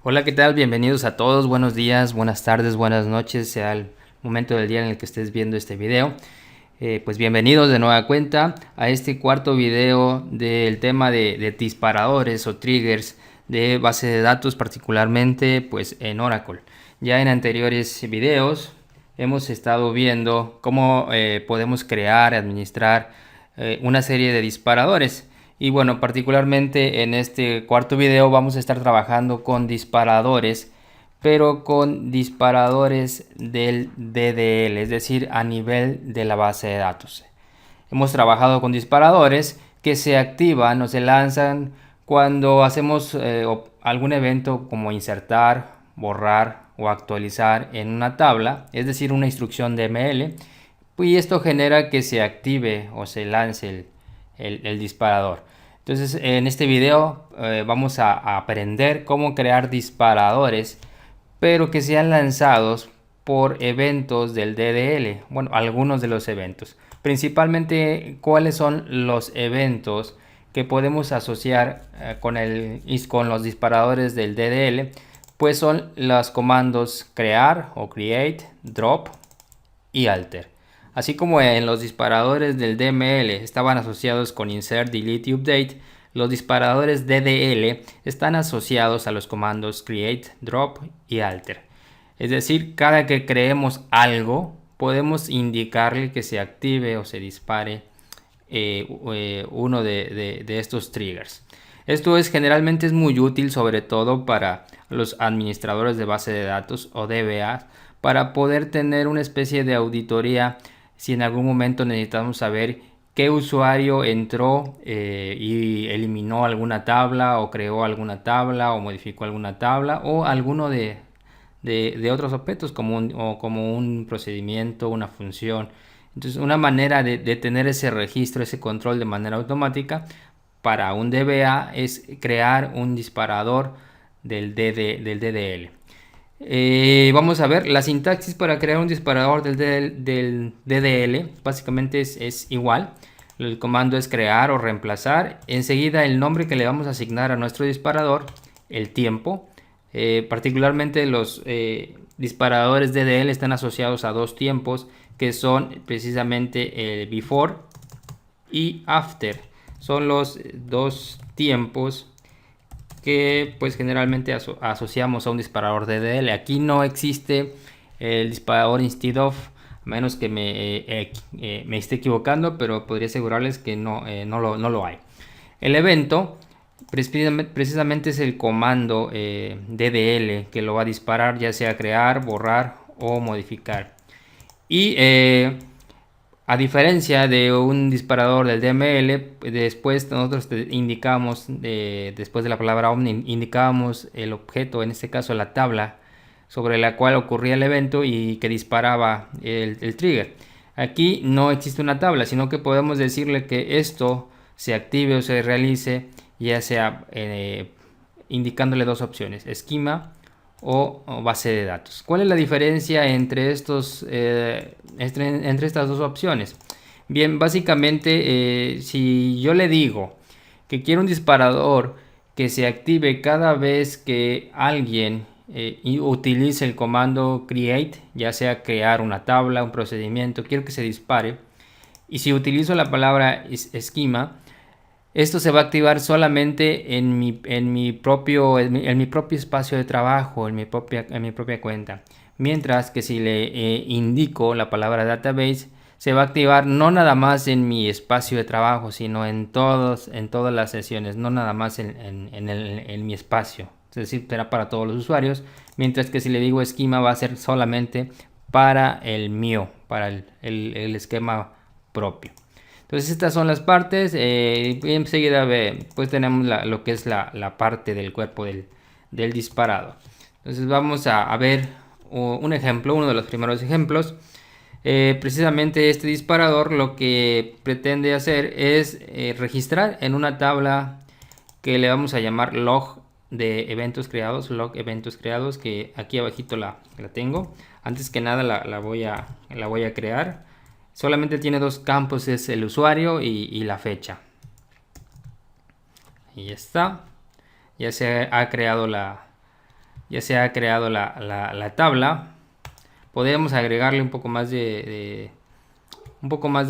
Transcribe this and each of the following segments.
Hola, ¿qué tal? Bienvenidos a todos, buenos días, buenas tardes, buenas noches, sea el momento del día en el que estés viendo este video. Pues bienvenidos de nueva cuenta a este cuarto video del tema de disparadores o triggers de base de datos, particularmente pues en Oracle. Ya en anteriores videos hemos estado viendo cómo podemos crear, administrar una serie de disparadores. Y bueno, particularmente en este cuarto video vamos a estar trabajando con disparadores, pero con disparadores del DDL, es decir, a nivel de la base de datos. Hemos trabajado con disparadores que se activan o se lanzan cuando hacemos algún evento como insertar, borrar o actualizar en una tabla, es decir, una instrucción DML, y esto genera que se active o se lance el disparador. Entonces en este video vamos a aprender cómo crear disparadores, pero que sean lanzados por eventos del DDL. Bueno, algunos de los eventos. Principalmente, ¿cuáles son los eventos que podemos asociar con los disparadores del DDL? Pues son los comandos crear o create, drop y alter. Así como en los disparadores del DML estaban asociados con insert, delete y update, los disparadores DDL están asociados a los comandos create, drop y alter. Es decir, cada que creemos algo, podemos indicarle que se active o se dispare uno de estos triggers. Esto generalmente es muy útil, sobre todo para los administradores de base de datos o DBA, para poder tener una especie de auditoría si en algún momento necesitamos saber qué usuario entró y eliminó alguna tabla o creó alguna tabla o modificó alguna tabla o alguno de otros objetos como un procedimiento, una función. Entonces, una manera de tener ese registro, ese control de manera automática para un DBA es crear un disparador del DDL. Vamos a ver la sintaxis para crear un disparador del DDL. Básicamente es igual. El comando es crear o reemplazar. Enseguida el nombre que le vamos a asignar a nuestro disparador, el tiempo. Particularmente los disparadores DDL están asociados a dos tiempos que son precisamente el before y after. Son los dos tiempos que pues generalmente asociamos a un disparador DDL. Aquí no existe el disparador instead of, a menos que me esté equivocando, pero podría asegurarles que no lo hay. El evento precisamente es el comando DDL que lo va a disparar, ya sea crear, borrar o modificar. Y a diferencia de un disparador del DML, después nosotros indicamos, después de la palabra omni, indicábamos el objeto, en este caso la tabla, sobre la cual ocurría el evento y que disparaba el trigger. Aquí no existe una tabla, sino que podemos decirle que esto se active o se realice, ya sea indicándole dos opciones, esquema o base de datos. ¿Cuál es la diferencia entre entre estas dos opciones? Bien, básicamente, si yo le digo que quiero un disparador que se active cada vez que alguien utilice el comando create, ya sea crear una tabla, un procedimiento, quiero que se dispare. Y si utilizo la palabra esquema, esto se va a activar solamente en mi propio espacio de trabajo, en mi propia cuenta. Mientras que si le indico la palabra database, se va a activar no nada más en mi espacio de trabajo, sino en todas las sesiones, no nada más en mi espacio. Es decir, será para todos los usuarios. Mientras que si le digo esquema, va a ser solamente para el mío, para el esquema propio. Entonces estas son las partes. Y enseguida pues tenemos lo que es la parte del cuerpo del disparado. Entonces vamos a ver un ejemplo, uno de los primeros ejemplos. Precisamente este disparador lo que pretende hacer es registrar en una tabla que le vamos a llamar log de eventos creados, log eventos creados, que aquí abajito la tengo. Antes que nada la voy a crear. Solamente tiene dos campos, es el usuario y la fecha. y ya está. Ya se ha creado la tabla. Podemos agregarle un poco más de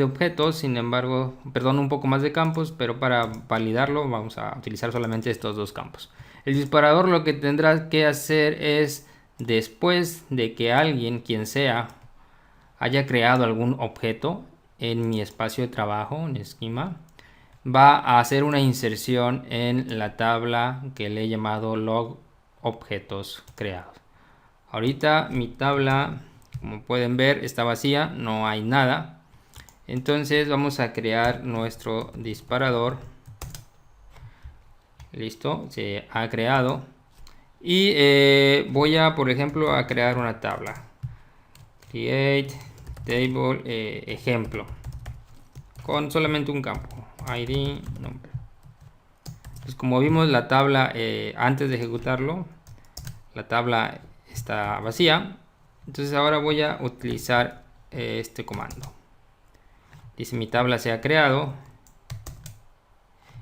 objetos, sin embargo, perdón, un poco más de campos, pero para validarlo vamos a utilizar solamente estos dos campos. El disparador lo que tendrá que hacer es, después de que alguien, quien sea, haya creado algún objeto en mi espacio de trabajo, en esquema, va a hacer una inserción en la tabla que le he llamado log objetos creados. Ahorita mi tabla, como pueden ver, está vacía, no hay nada. Entonces vamos a crear nuestro disparador. Listo, se ha creado. Y voy a, por ejemplo, a crear una tabla. Create table ejemplo. Con solamente un campo. ID, nombre. Pues como vimos la tabla antes de ejecutarlo, la tabla está vacía. Entonces ahora voy a utilizar este comando. Dice mi tabla se ha creado.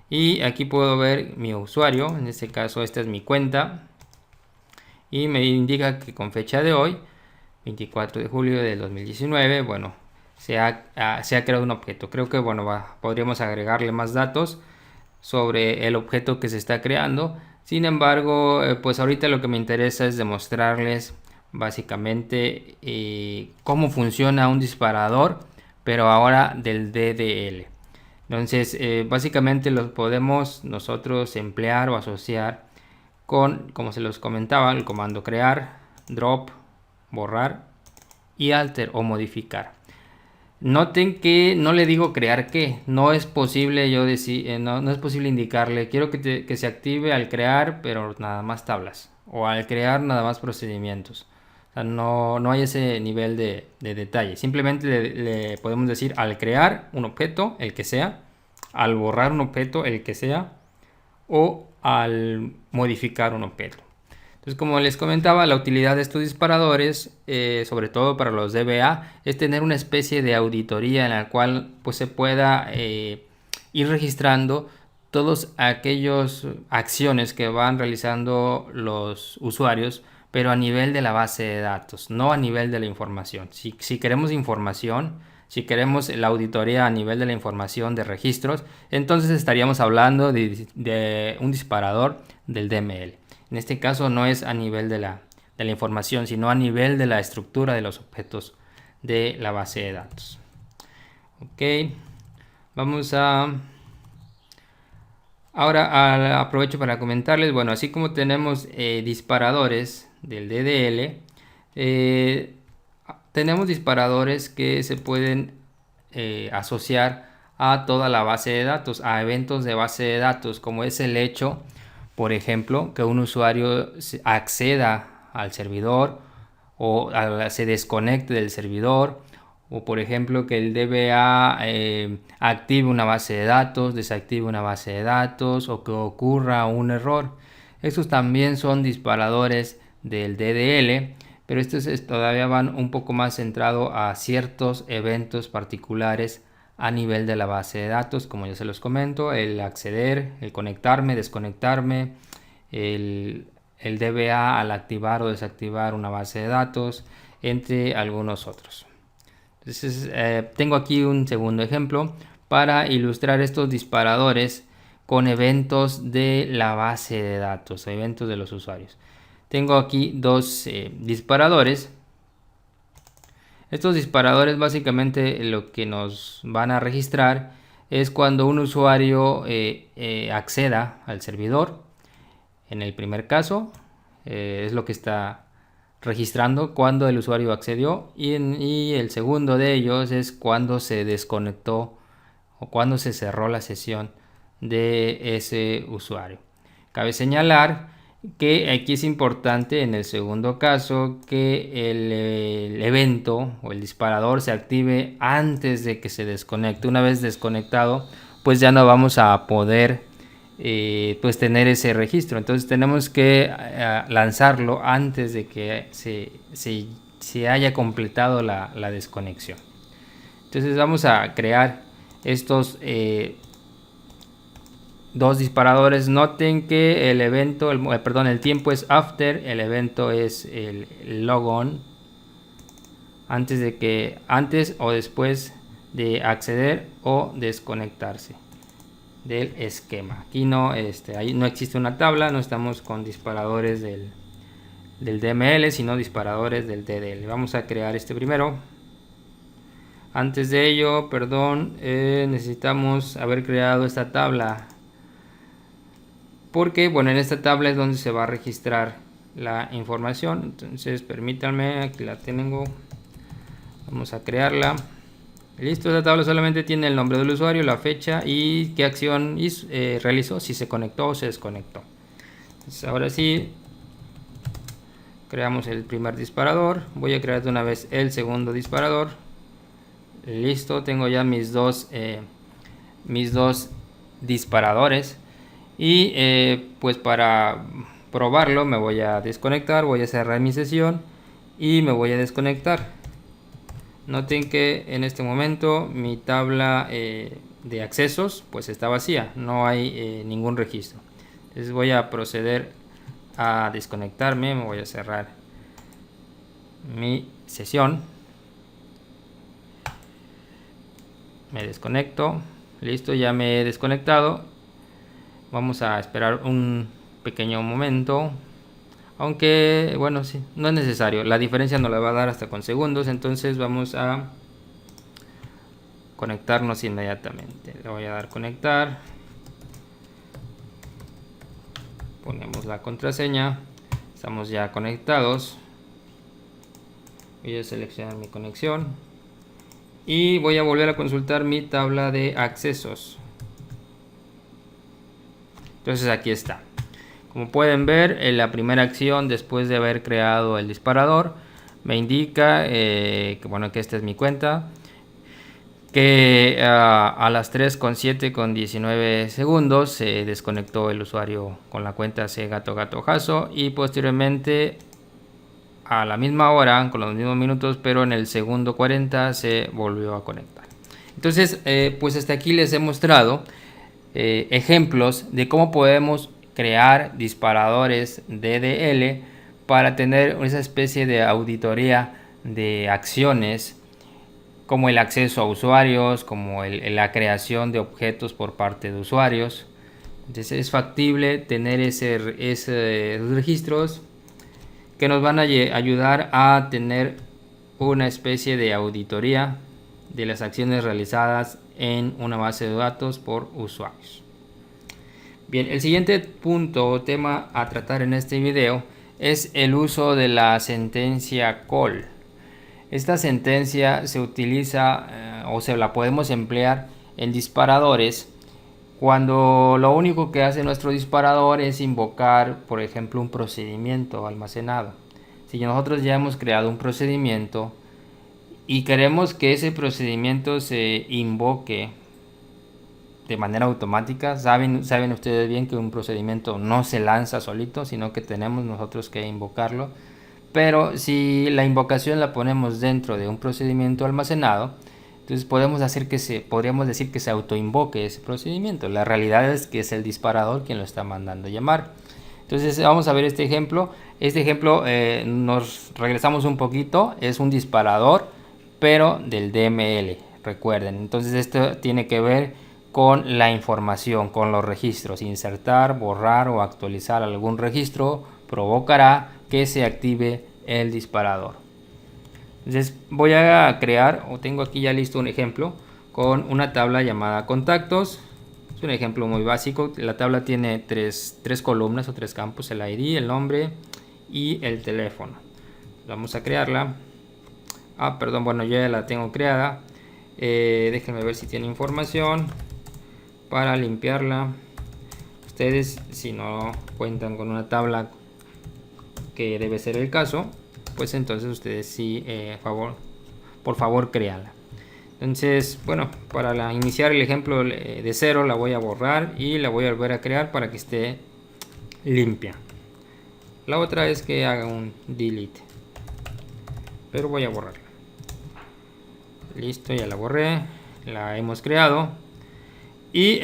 Y aquí puedo ver mi usuario. En este caso esta es mi cuenta. Y me indica que con fecha de hoy, 24 de julio del 2019, bueno, se ha creado un objeto. Creo que bueno, podríamos agregarle más datos sobre el objeto que se está creando. Sin embargo, pues ahorita lo que me interesa es demostrarles básicamente cómo funciona un disparador, pero ahora del DDL. Entonces, básicamente los podemos nosotros emplear o asociar con, como se los comentaba, el comando crear, drop, borrar y alter o modificar. Noten que no le digo crear que, no es posible yo decir, no es posible indicarle, quiero que se active al crear, pero nada más tablas, o al crear nada más procedimientos. O sea, no hay ese nivel de detalle. Simplemente le podemos decir al crear un objeto, el que sea, al borrar un objeto, el que sea, o al modificar un objeto. Entonces, como les comentaba, la utilidad de estos disparadores, sobre todo para los DBA, es tener una especie de auditoría en la cual pues, se pueda ir registrando todas aquellas acciones que van realizando los usuarios, pero a nivel de la base de datos, no a nivel de la información. Si queremos información, si queremos la auditoría a nivel de la información de registros, entonces estaríamos hablando de un disparador del DML. En este caso no es a nivel de la información, sino a nivel de la estructura de los objetos de la base de datos. Ok, vamos a... Ahora aprovecho para comentarles, bueno, así como tenemos disparadores del DDL, tenemos disparadores que se pueden asociar a toda la base de datos, a eventos de base de datos, como es el hecho, por ejemplo, que un usuario acceda al servidor o se desconecte del servidor, o por ejemplo que el DBA active una base de datos, desactive una base de datos, o que ocurra un error. Estos también son disparadores del DDL, pero estos todavía van un poco más centrado a ciertos eventos particulares a nivel de la base de datos, como ya se los comento, el acceder, el conectarme, desconectarme, el DBA al activar o desactivar una base de datos, entre algunos otros. Entonces, tengo aquí un segundo ejemplo para ilustrar estos disparadores con eventos de la base de datos, eventos de los usuarios. Tengo aquí dos disparadores. Estos disparadores básicamente lo que nos van a registrar es cuando un usuario acceda al servidor. En el primer caso es lo que está registrando cuando el usuario accedió, y el segundo de ellos es cuando se desconectó o cuando se cerró la sesión de ese usuario. Cabe señalar que aquí es importante en el segundo caso que el evento o el disparador se active antes de que se desconecte. Una vez desconectado, pues ya no vamos a poder pues tener ese registro. Entonces tenemos que lanzarlo antes de que se haya completado la desconexión. Entonces vamos a crear estos dos disparadores. Noten que el evento, el tiempo es after, el evento es el logon, antes o después de acceder o desconectarse del esquema. Aquí no, ahí no existe una tabla, no estamos con disparadores del DML, sino disparadores del DDL. Vamos a crear este primero. Antes de ello, necesitamos haber creado esta tabla, porque bueno, en esta tabla es donde se va a registrar la información. Entonces permítanme, aquí la tengo, vamos a crearla. Listo, esta tabla solamente tiene el nombre del usuario, la fecha y qué acción realizó, si se conectó o se desconectó. Entonces, ahora sí, creamos el primer disparador. Voy a crear de una vez el segundo disparador. Listo, tengo ya mis dos disparadores. Y pues para probarlo me voy a desconectar, voy a cerrar mi sesión y me voy a desconectar. Noten que en este momento mi tabla de accesos pues está vacía, no hay ningún registro. Entonces voy a proceder a desconectarme, me voy a cerrar mi sesión, me desconecto. Listo, ya me he desconectado. Vamos a esperar un pequeño momento, aunque bueno, sí, no es necesario, la diferencia nos la va a dar hasta con segundos. Entonces vamos a conectarnos inmediatamente. Le voy a dar conectar, ponemos la contraseña, estamos ya conectados. Voy a seleccionar mi conexión y voy a volver a consultar mi tabla de accesos. Entonces aquí está. Como pueden ver, en la primera acción después de haber creado el disparador me indica que bueno, que esta es mi cuenta, que a las 3:07:19 segundos se desconectó el usuario con la cuenta cGatoGatoJaso y posteriormente a la misma hora, con los mismos minutos, pero en el segundo 40 se volvió a conectar. Entonces pues hasta aquí les he mostrado ejemplos de cómo podemos crear disparadores DDL para tener esa especie de auditoría de acciones, como el acceso a usuarios, como la creación de objetos por parte de usuarios. Entonces es factible tener esos registros que nos van a ayudar a tener una especie de auditoría de las acciones realizadas en una base de datos por usuarios. Bien, el siguiente punto o tema a tratar en este video es el uso de la sentencia call. Esta sentencia se utiliza o se la podemos emplear en disparadores cuando lo único que hace nuestro disparador es invocar, por ejemplo, un procedimiento almacenado. Si nosotros ya hemos creado un procedimiento y queremos que ese procedimiento se invoque de manera automática, saben ustedes bien que un procedimiento no se lanza solito, sino que tenemos nosotros que invocarlo. Pero si la invocación la ponemos dentro de un procedimiento almacenado, entonces podríamos decir que se autoinvoque ese procedimiento. La realidad es que es el disparador quien lo está mandando llamar. Entonces vamos a ver este ejemplo. Nos regresamos un poquito, es un disparador pero del DML, recuerden. Entonces esto tiene que ver con la información, con los registros. Insertar, borrar o actualizar algún registro provocará que se active el disparador. Entonces voy a crear, o tengo aquí ya listo un ejemplo con una tabla llamada contactos. Es un ejemplo muy básico. La tabla tiene tres columnas o tres campos: el ID, el nombre y el teléfono. Vamos a crearla. Bueno, yo ya la tengo creada. Déjenme ver si tiene información para limpiarla. Ustedes, si no cuentan con una tabla, que debe ser el caso, pues entonces ustedes sí, por favor créanla. Entonces, bueno, para iniciar el ejemplo de cero la voy a borrar y la voy a volver a crear para que esté limpia. La otra es que haga un delete, pero voy a borrarla. Listo, ya la borré, la hemos creado. Y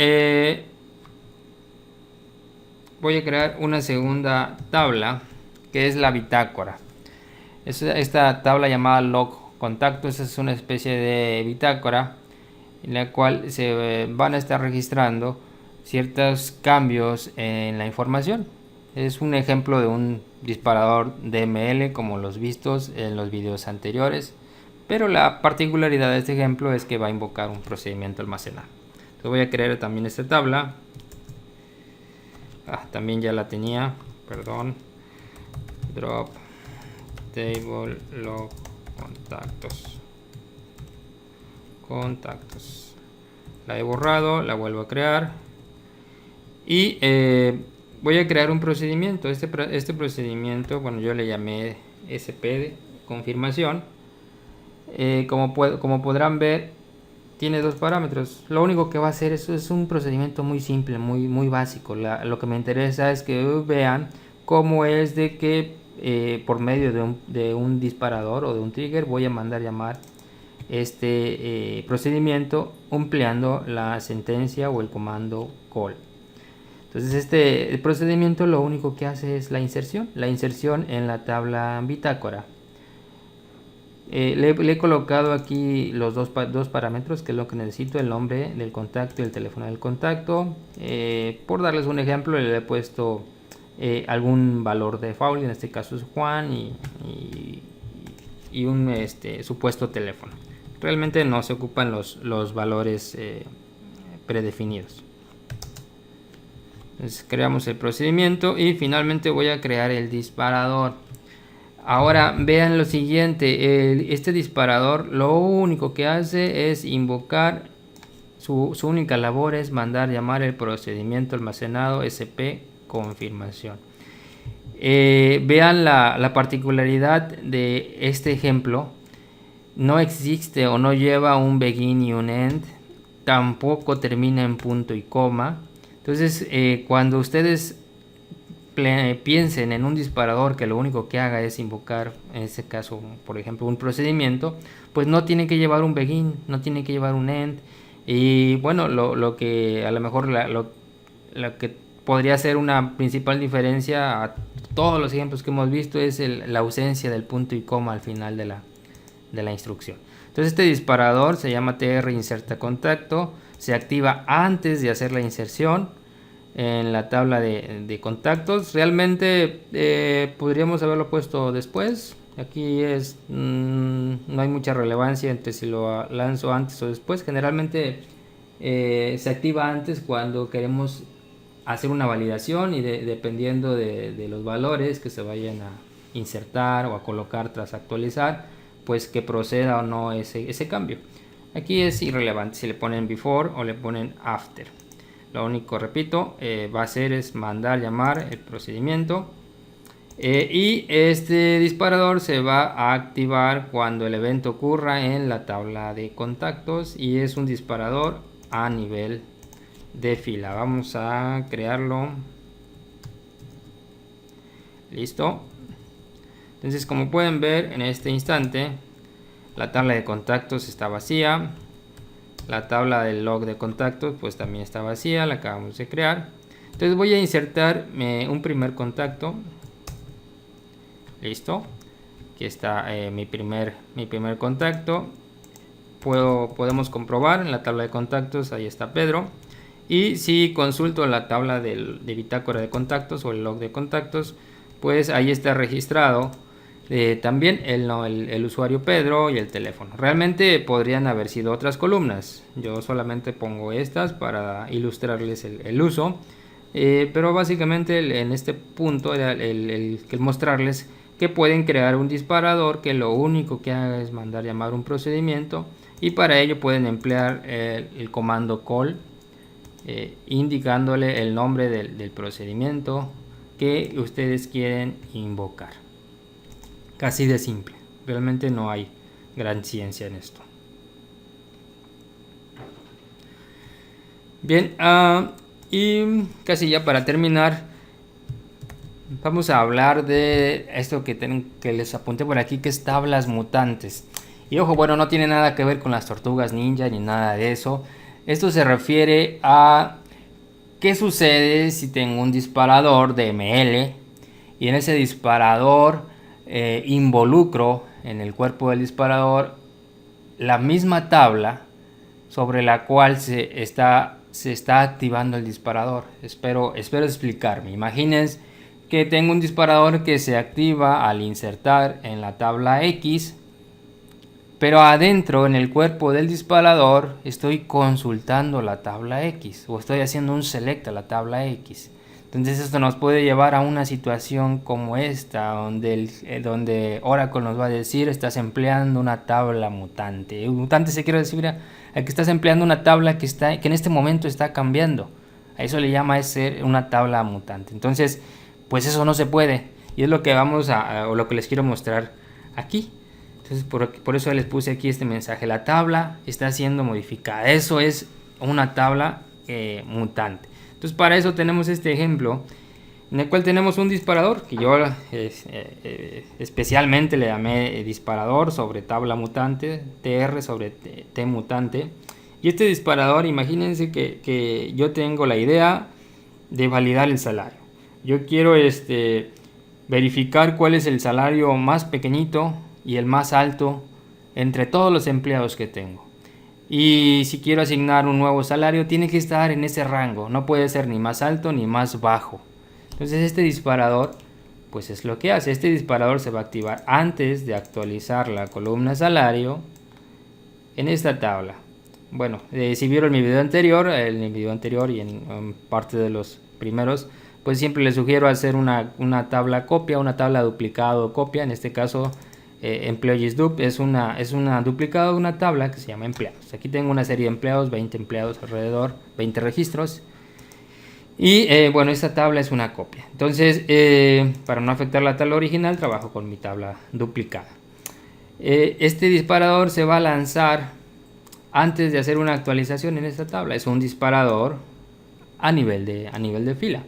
voy a crear una segunda tabla que es la bitácora. Esta tabla llamada log contactos es una especie de bitácora en la cual se van a estar registrando ciertos cambios en la información. Es un ejemplo de un disparador DML como los vistos en los videos anteriores, pero la particularidad de este ejemplo es que va a invocar un procedimiento almacenado. Entonces voy a crear también esta tabla. También ya la tenía, perdón. Drop table log contactos. La he borrado, la vuelvo a crear y voy a crear un procedimiento. Este procedimiento, bueno, yo le llamé SP de confirmación. Como podrán ver, tiene dos parámetros. Lo único que va a hacer eso es un procedimiento muy simple, muy básico. Lo que me interesa es que vean cómo es de que por medio de un disparador o de un trigger voy a mandar llamar este procedimiento empleando la sentencia o el comando call. Entonces este procedimiento lo único que hace es la inserción en la tabla bitácora. Le he colocado aquí los dos parámetros, que es lo que necesito: el nombre del contacto y el teléfono del contacto. Por darles un ejemplo, le he puesto algún valor de default, en este caso es Juan, y un supuesto teléfono. Realmente no se ocupan los valores predefinidos. Entonces creamos el procedimiento y finalmente voy a crear el disparador. Ahora vean lo siguiente: este disparador lo único que hace es invocar, su única labor es mandar llamar el procedimiento almacenado SP confirmación. Vean la particularidad de este ejemplo. No existe o no lleva un begin y un end, tampoco termina en punto y coma. Entonces cuando ustedes piensen en un disparador que lo único que haga es invocar, en este caso por ejemplo un procedimiento, pues no tiene que llevar un begin, no tiene que llevar un end. Y bueno, lo que a lo mejor lo que podría ser una principal diferencia a todos los ejemplos que hemos visto es la ausencia del punto y coma al final de la instrucción. Entonces este disparador se llama tr inserta contacto, se activa antes de hacer la inserción en la tabla de contactos. Realmente podríamos haberlo puesto después. Aquí no hay mucha relevancia entre si lo lanzo antes o después. Generalmente se activa antes cuando queremos hacer una validación y dependiendo de los valores que se vayan a insertar o a colocar tras actualizar, pues que proceda o no ese cambio. Aquí es irrelevante si le ponen before o le ponen after. Lo único, repito, va a hacer es mandar llamar el procedimiento y este disparador se va a activar cuando el evento ocurra en la tabla de contactos y es un disparador a nivel de fila. Vamos a crearlo. Listo. Entonces, como pueden ver en este instante, la tabla de contactos está vacía. La tabla del log de contactos pues también está vacía, la acabamos de crear. Entonces voy a insertar un primer contacto. Listo. Aquí está mi primer contacto. Podemos comprobar en la tabla de contactos, ahí está Pedro. Y si consulto la tabla de bitácora de contactos o el log de contactos, pues ahí está registrado también el usuario Pedro y el teléfono. Realmente podrían haber sido otras columnas. Yo solamente pongo estas para ilustrarles el uso. Pero básicamente en este punto era el mostrarles que pueden crear un disparador que lo único que haga es mandar llamar un procedimiento. Y para ello pueden emplear el comando call, indicándole el nombre del procedimiento que ustedes quieren invocar. Casi de simple, realmente no hay gran ciencia en esto. Bien, y casi ya para terminar, vamos a hablar de esto que les apunté por aquí, que es tablas mutantes. Y ojo, bueno, no tiene nada que ver con las tortugas ninja ni nada de eso. Esto se refiere a ¿Qué sucede si tengo un disparador de ML y en ese disparador involucro en el cuerpo del disparador la misma tabla sobre la cual se está activando el disparador? Espero explicarme. Imagínense que tengo un disparador que se activa al insertar en la tabla X, pero adentro en el cuerpo del disparador estoy consultando la tabla X o estoy haciendo un select a la tabla X. Entonces esto nos puede llevar a una situación como esta, donde Oracle nos va a decir: estás empleando una tabla mutante. Mutante se quiere decir a que estás empleando una tabla que en este momento está cambiando. A eso le llama ser una tabla mutante. Entonces, pues eso no se puede. Y es lo que o lo que les quiero mostrar aquí. Entonces por eso les puse aquí este mensaje: la tabla está siendo modificada. Eso es una tabla mutante. Entonces para eso tenemos este ejemplo en el cual tenemos un disparador que yo especialmente le llamé disparador sobre tabla mutante, TR sobre T mutante. Y este disparador, imagínense que yo tengo la idea de validar el salario. Yo quiero verificar cuál es el salario más pequeñito y el más alto entre todos los empleados que tengo. Y si quiero asignar un nuevo salario, tiene que estar en ese rango, no puede ser ni más alto ni más bajo. Entonces este disparador, pues es lo que hace. Este disparador se va a activar antes de actualizar la columna salario en esta tabla. Bueno, si vieron mi video anterior, y en parte de los primeros, pues siempre les sugiero hacer una tabla copia, una tabla duplicado copia. En este caso employees dup es una duplicado de una tabla que se llama empleados. Aquí tengo una serie de empleados, 20 empleados alrededor, 20 registros. Y bueno, esta tabla es una copia. Entonces, para no afectar la tabla original, trabajo con mi tabla duplicada. Este disparador se va a lanzar antes de hacer una actualización en esta tabla. Es un disparador a nivel de fila.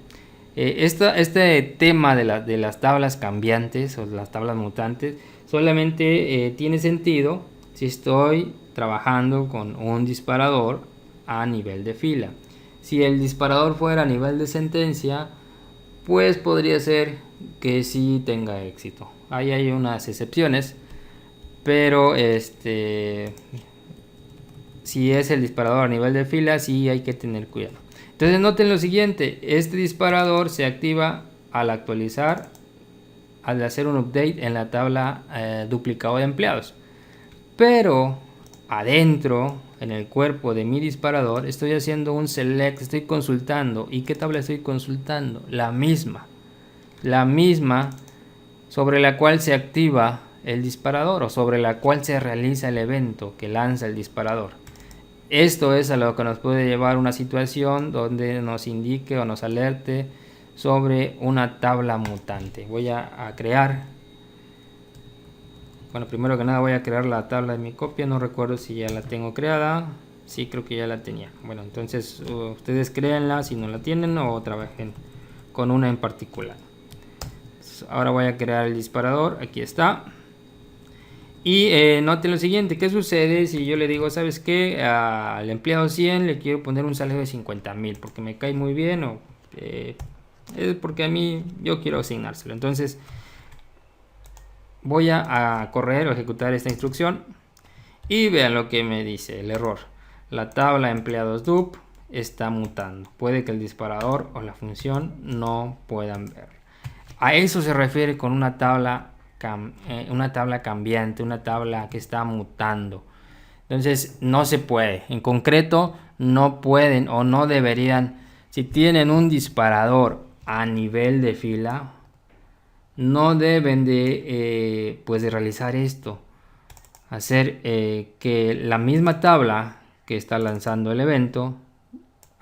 Este tema de las tablas cambiantes o las tablas mutantes solamente tiene sentido si estoy trabajando con un disparador a nivel de fila. Si el disparador fuera a nivel de sentencia, pues podría ser que sí tenga éxito. Ahí hay unas excepciones, pero si es el disparador a nivel de fila, sí hay que tener cuidado. Entonces noten lo siguiente: este disparador se activa al actualizar, al hacer un update en la tabla duplicado de empleados. Pero adentro, en el cuerpo de mi disparador, estoy haciendo un select, estoy consultando. ¿Y qué tabla estoy consultando? La misma sobre la cual se activa el disparador o sobre la cual se realiza el evento que lanza el disparador. Esto es a lo que nos puede llevar una situación donde nos indique o nos alerte sobre una tabla mutante. Voy a crear, bueno, primero que nada voy a crear la tabla de mi copia. No recuerdo si ya la tengo creada. Sí, creo que ya la tenía. Bueno, entonces ustedes créanla si no la tienen o trabajen con una en particular. Entonces, ahora voy a crear el disparador. Aquí está. Y noten lo siguiente: ¿qué sucede si yo le digo, sabes qué, al empleado 100 le quiero poner un salario de 50,000 porque me cae muy bien o es porque a mí yo quiero asignárselo? Entonces voy a correr o ejecutar esta instrucción y vean lo que me dice el error: la tabla empleados dup está mutando. Puede que el disparador o la función no puedan ver. A eso se refiere con una tabla cambiante, una tabla que está mutando. Entonces no se puede. En concreto, no pueden o no deberían. Si tienen un disparador a nivel de fila, no deben de realizar esto: hacer que la misma tabla que está lanzando el evento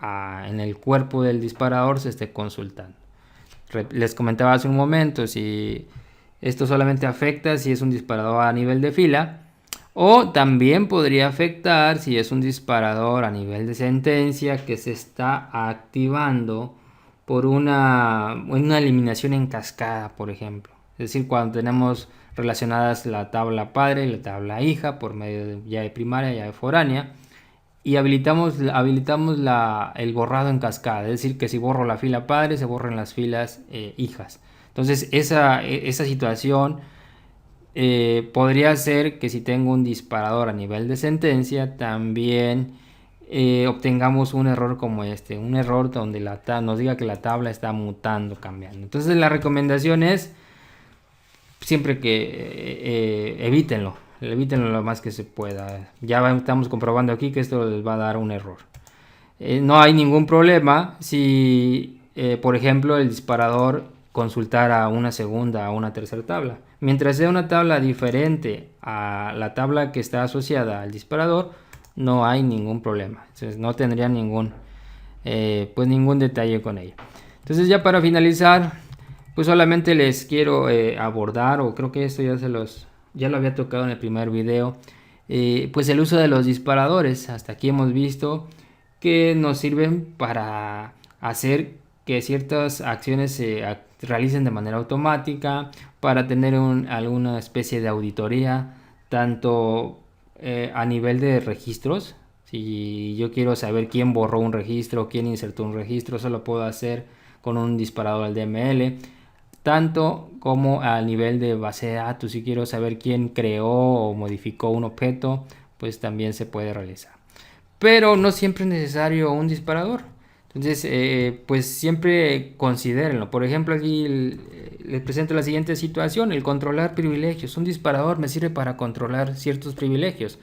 en el cuerpo del disparador se esté consultando. Les comentaba hace un momento, si esto solamente afecta si es un disparador a nivel de fila, o también podría afectar si es un disparador a nivel de sentencia que se está activando por una eliminación en cascada, por ejemplo. Es decir, cuando tenemos relacionadas la tabla padre y la tabla hija por medio de llave primaria y llave foránea, y habilitamos el borrado en cascada, es decir, que si borro la fila padre, se borran las filas hijas. Entonces esa situación podría ser que si tengo un disparador a nivel de sentencia, también obtengamos un error como este, un error donde nos diga que la tabla está mutando, cambiando. Entonces la recomendación es siempre que evítenlo lo más que se pueda. Ya estamos comprobando aquí que esto les va a dar un error. No hay ningún problema si, por ejemplo, el disparador consultara una segunda o una tercera tabla. Mientras sea una tabla diferente a la tabla que está asociada al disparador, no hay ningún problema. Entonces no tendría ningún detalle con ello. Entonces ya para finalizar, pues solamente les quiero abordar, o creo que esto ya lo había tocado en el primer video, pues el uso de los disparadores. Hasta aquí hemos visto que nos sirven para hacer que ciertas acciones se realicen de manera automática, para tener alguna especie de auditoría, tanto a nivel de registros. Si yo quiero saber quién borró un registro, quién insertó un registro, eso lo puedo hacer con un disparador al DML, tanto como a nivel de base de datos. Si quiero saber quién creó o modificó un objeto, pues también se puede realizar. Pero no siempre es necesario un disparador. Entonces, pues siempre considérenlo. Por ejemplo, aquí les presento la siguiente situación: el controlar privilegios. Un disparador me sirve para controlar ciertos privilegios,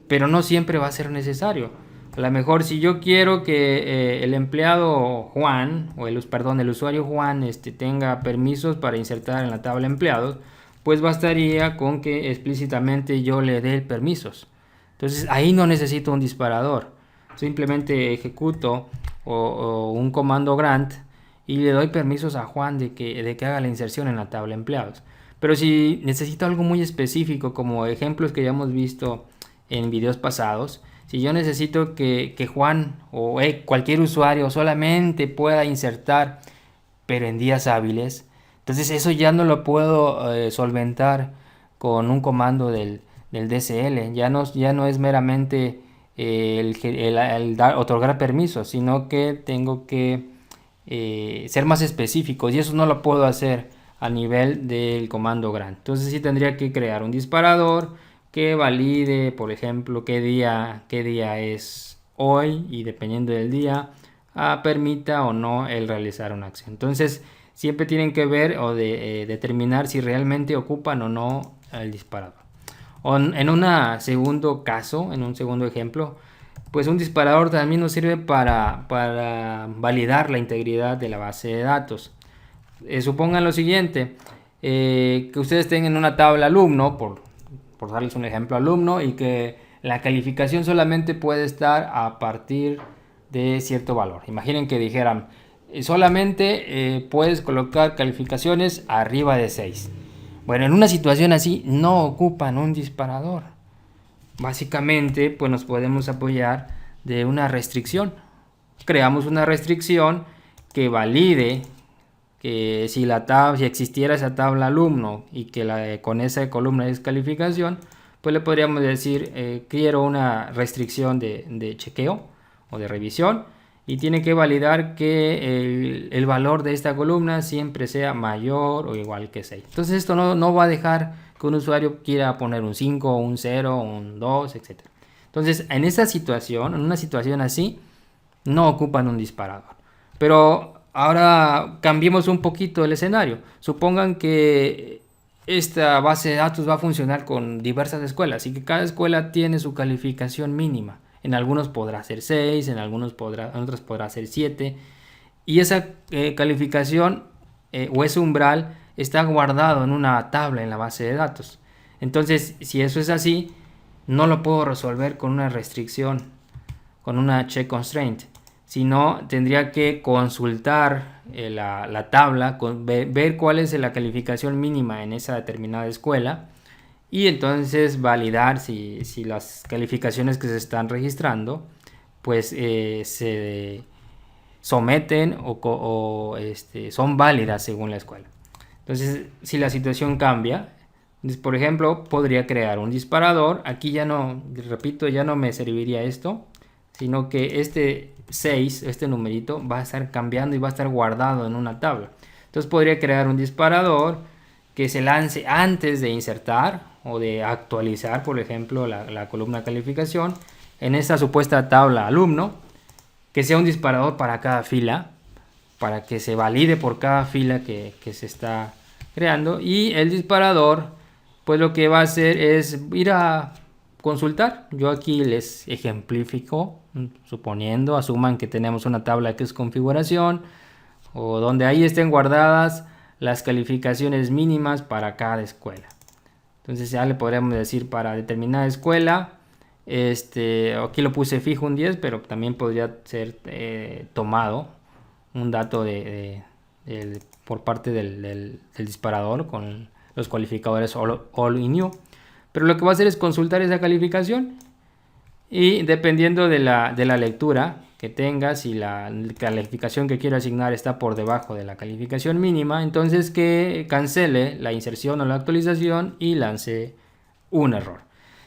pero no siempre va a ser necesario. A lo mejor si yo quiero que el empleado Juan, o el usuario Juan, tenga permisos para insertar en la tabla empleados, pues bastaría con que explícitamente yo le dé permisos. Entonces ahí no necesito un disparador. Simplemente ejecuto o un comando grant y le doy permisos a Juan de que haga la inserción en la tabla empleados. Pero si necesito algo muy específico, como ejemplos que ya hemos visto en videos pasados, si yo necesito que Juan o cualquier usuario solamente pueda insertar, pero en días hábiles, entonces eso ya no lo puedo solventar con un comando del DSL. Ya no es meramente otorgar permisos, sino que tengo que ser más específicos, y eso no lo puedo hacer a nivel del comando grant. Entonces sí tendría que crear un disparador que valide, por ejemplo, qué día es hoy, y dependiendo del día permita o no el realizar una acción. Entonces siempre tienen que ver o determinar si realmente ocupan o no el disparador. En un segundo caso, en un segundo ejemplo, pues un disparador también nos sirve para validar la integridad de la base de datos. Supongan lo siguiente, que ustedes tengan una tabla alumno, por darles un ejemplo alumno, y que la calificación solamente puede estar a partir de cierto valor. Imaginen que dijeran, solamente puedes colocar calificaciones arriba de 6. Bueno, en una situación así no ocupan un disparador. Básicamente, pues nos podemos apoyar de una restricción. Creamos una restricción que valide que si existiera esa tabla alumno y que con esa columna de descalificación, pues le podríamos decir, quiero una restricción de chequeo o de revisión, y tiene que validar que el valor de esta columna siempre sea mayor o igual que 6. Entonces esto no va a dejar que un usuario quiera poner un 5, un 0, un 2, etc. Entonces en una situación así, no ocupan un disparador. Pero ahora cambiemos un poquito el escenario. Supongan que esta base de datos va a funcionar con diversas escuelas y que cada escuela tiene su calificación mínima. En algunos podrá ser 6, en otros podrá ser 7. Y esa calificación o ese umbral está guardado en una tabla en la base de datos. Entonces, si eso es así, no lo puedo resolver con una restricción, con una check constraint, sino tendría que consultar la tabla, ver cuál es la calificación mínima en esa determinada escuela, y entonces validar si las calificaciones que se están registrando pues se someten o son válidas según la escuela. Entonces, si la situación cambia, por ejemplo, podría crear un disparador. Aquí ya no, repito, ya no me serviría esto. sino que este 6, este numerito, va a estar cambiando y va a estar guardado en una tabla. Entonces podría crear un disparador que se lance antes de insertar o de actualizar, por ejemplo, la columna calificación en esta supuesta tabla alumno, que sea un disparador para cada fila, para que se valide por cada fila que se está creando. Y el disparador, pues lo que va a hacer es ir a consultar. Yo aquí les ejemplifico, suponiendo, asuman que tenemos una tabla que es configuración, o donde ahí estén guardadas las calificaciones mínimas para cada escuela. Entonces ya le podríamos decir para determinada escuela, aquí lo puse fijo un 10, pero también podría ser tomado un dato por parte del disparador con los calificadores all y new. Pero lo que va a hacer es consultar esa calificación y dependiendo de la lectura que tenga, si la calificación que quiero asignar está por debajo de la calificación mínima, entonces que cancele la inserción o la actualización y lance un error.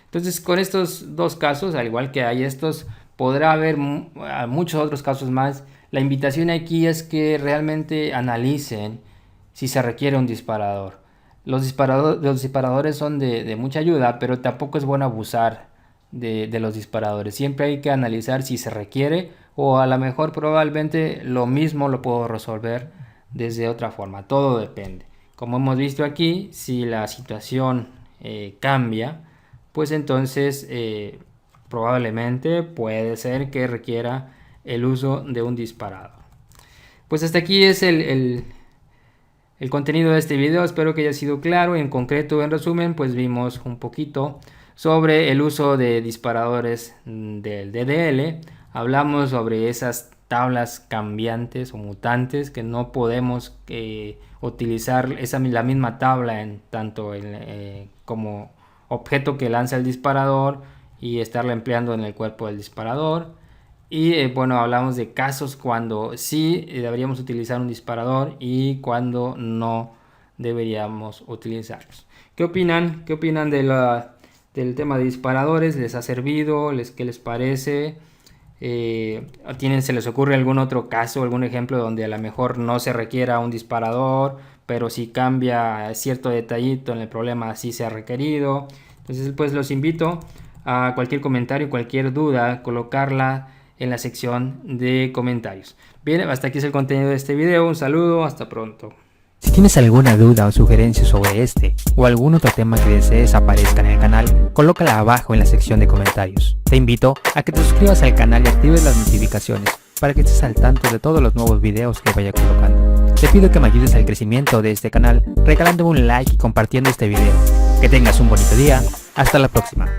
Entonces con estos dos casos, al igual que hay estos, podrá haber muchos otros casos más. La invitación aquí es que realmente analicen si se requiere un disparador. Los disparadores son de mucha ayuda, pero tampoco es bueno abusar de los disparadores. Siempre hay que analizar si se requiere, o a lo mejor probablemente lo mismo lo puedo resolver desde otra forma. Todo depende. Como hemos visto aquí, si la situación cambia, pues entonces probablemente puede ser que requiera el uso de un disparador. Pues hasta aquí es el contenido de este video. Espero que haya sido claro. En concreto, en resumen, pues vimos un poquito sobre el uso de disparadores del DDL. Hablamos sobre esas tablas cambiantes o mutantes que no podemos utilizar la misma tabla tanto como objeto que lanza el disparador y estarla empleando en el cuerpo del disparador. Y bueno, hablamos de casos cuando sí deberíamos utilizar un disparador y cuando no deberíamos utilizarlos. ¿Qué opinan? ¿Qué opinan del tema de disparadores? ¿Les ha servido? ¿Qué les parece? ¿Se les ocurre algún otro caso, algún ejemplo donde a lo mejor no se requiera un disparador, pero si cambia cierto detallito en el problema sí se ha requerido? Entonces pues los invito a cualquier comentario, cualquier duda, colocarla en la sección de comentarios. Bien, hasta aquí es el contenido de este video. Un saludo, hasta pronto. Si tienes alguna duda o sugerencia sobre este o algún otro tema que desees aparezca en el canal, colócala abajo en la sección de comentarios. Te invito a que te suscribas al canal y actives las notificaciones para que estés al tanto de todos los nuevos videos que vaya colocando. Te pido que me ayudes al crecimiento de este canal regalándome un like y compartiendo este video. Que tengas un bonito día. Hasta la próxima.